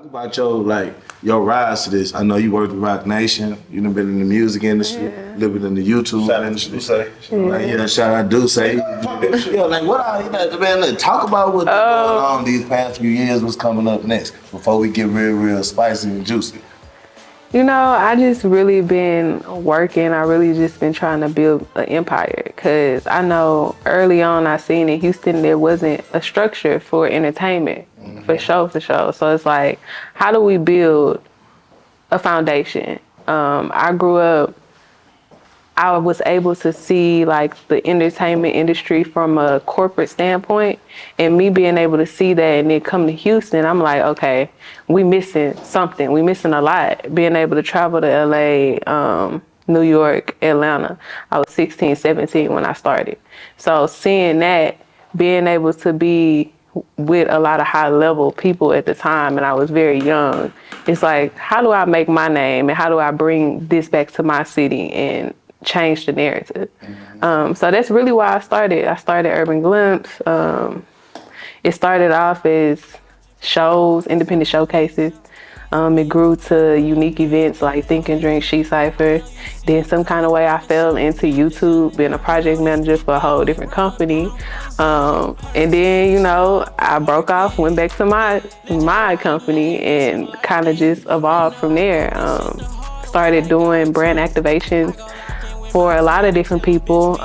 about your rise to this. I know you worked with Rock Nation. You done been in the music industry, living in the YouTube industry. Shout out Duce. What man? Talk about what's going on these past few years. What's coming up next before we get real spicy and juicy. I just really been working. I really just been trying to build an empire because I know early on I seen in Houston there wasn't a structure for entertainment, for sure. So it's like, how do we build a foundation? I grew up, I was able to see like the entertainment industry from a corporate standpoint, and me being able to see that and then come to Houston, I'm like, okay, we missing something. We missing a lot. Being able to travel to LA, New York, Atlanta. I was 16, 17 when I started. So seeing that, being able to be with a lot of high level people at the time, and I was very young, it's like, how do I make my name and how do I bring this back to my city and change the narrative? So that's really why I started. I started Urban Glimpse. It started off as shows, independent showcases. It grew to unique events like Think and Drink, She Cypher. Then some kind of way I fell into YouTube, being a project manager for a whole different company. And then, I broke off, went back to my company and kind of just evolved from there. Started doing brand activations for a lot of different people.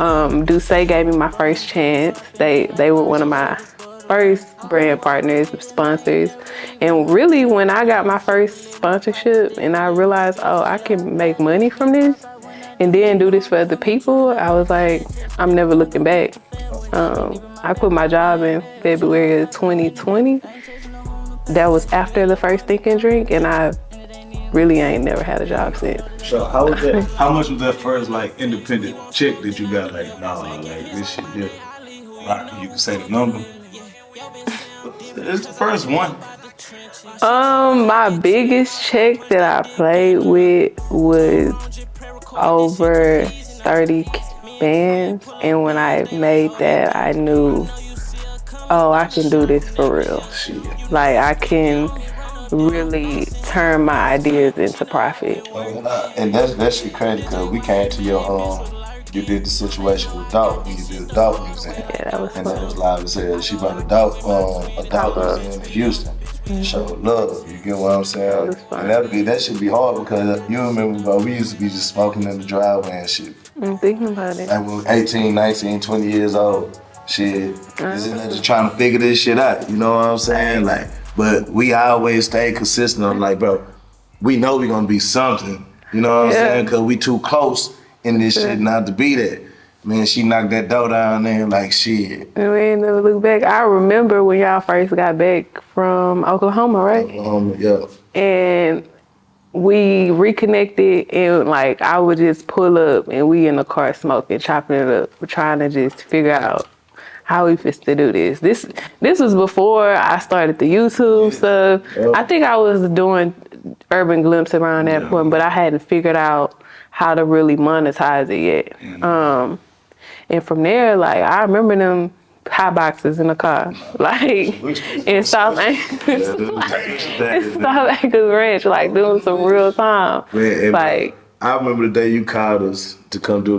Duce gave me my first chance. They were one of my first brand partners, sponsors. And really when I got my first sponsorship and I realized, I can make money from this and then do this for other people, I was like, I'm never looking back. I quit my job in February of 2020. That was after the first Think and Drink, and I really ain't never had a job since. So how was that? How much was that first independent check that you got? This shit did. You can say the number. It's the first one. My biggest check that I played with was over 30 bands, and when I made that, I knew, I can do this for real. Like I can really turn my ideas into profit. And that's crazy because we came to your you did the situation with Dog when you did the Dog Museum. Yeah, that was fun. And that was live as hell. She brought a Dog Museum in Houston. Show love, you get what I'm saying? And that should be hard because you remember we used to be just smoking in the driveway and shit. I'm thinking about it. Like when 18, 19, 20 years old, shit, is in there just trying to figure this shit out, you know what I'm saying? But we always stay consistent on bro, we know we gonna be something, you know what I'm saying? Cause we too close in this shit not to be that. Man, she knocked that door down there like shit. And we ain't never look back. I remember when y'all first got back from Oklahoma, right? Oklahoma, yeah. And we reconnected and I would just pull up and we in the car smoking, chopping it up, trying to just figure out how we fit to do this. This was before I started the YouTube stuff. Yep. I think I was doing Urban Glimpse around that point, but I hadn't figured out how to really monetize it yet. And from there, I remember them hot boxes in the car, in South Anchorage, South Anchorage Ranch, doing some real time. Man, I remember the day you called us to come do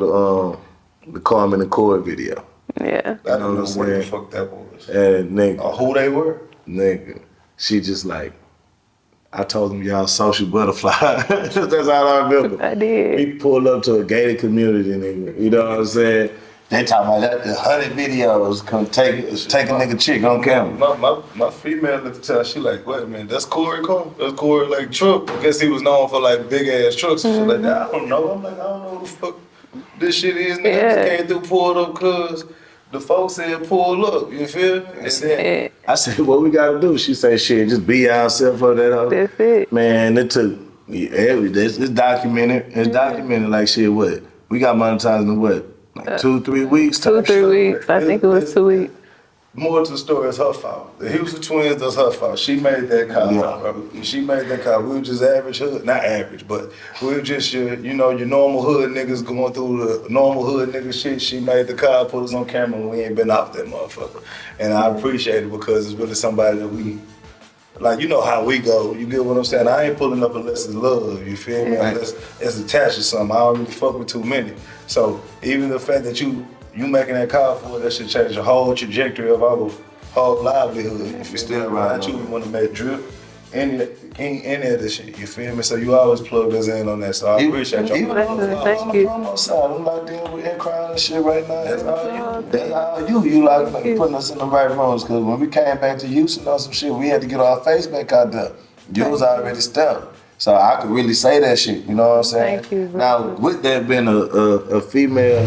the Carmen and Corey video. Yeah. I don't know what the fuck that was. And nigga, who they were? Nigga, she just I told them y'all social butterfly. That's all I remember. I did. We pulled up to a gated community, nigga. You know what I'm saying? They talking about the 100 videos, come take a nigga chick on camera. My female at the time, she wait a minute, that's Corey car? That's Corey truck? I guess he was known for big ass trucks and shit like that. I don't know. I'm I don't know who the fuck this shit is. Nigga just came through, pulled up cause the folks said pull up, you feel? And then I said, what we gotta do? She said, shit, just be ourselves for that hoe. That's it. Man, it took it's documented. It's documented shit, what? We got monetized in what? 2-3 weeks? 2-3 weeks. I think it was 2 weeks. More to the story is her fault. The Houston TWINZ, that's her fault. She made that call, bro. She made that call. We were just average hood, not average, but we were just your normal hood niggas going through the normal hood nigga shit. She made the call, put us on camera, and we ain't been off that motherfucker. And I appreciate it because it's really somebody that we like, you know how we go. You get what I'm saying? I ain't pulling up unless it's love, you feel me? Right. Unless it's attached to something. I don't really fuck with too many. So even the fact that you making that call for it, that should change the whole trajectory of our whole livelihood. You feel Still me? right I truly want to make drip any of this shit, you feel me? So you always plug us in on that, so I appreciate y'all. Even on Thank the you. promo side, I'm locked in with Crown and shit right now. That's all you. You like putting us in the right rooms, because when we came back to Houston on some shit, we had to get our face back out there. You was already stepped. So I could really say that shit, you know what I'm saying? Thank you. Now, with that being a female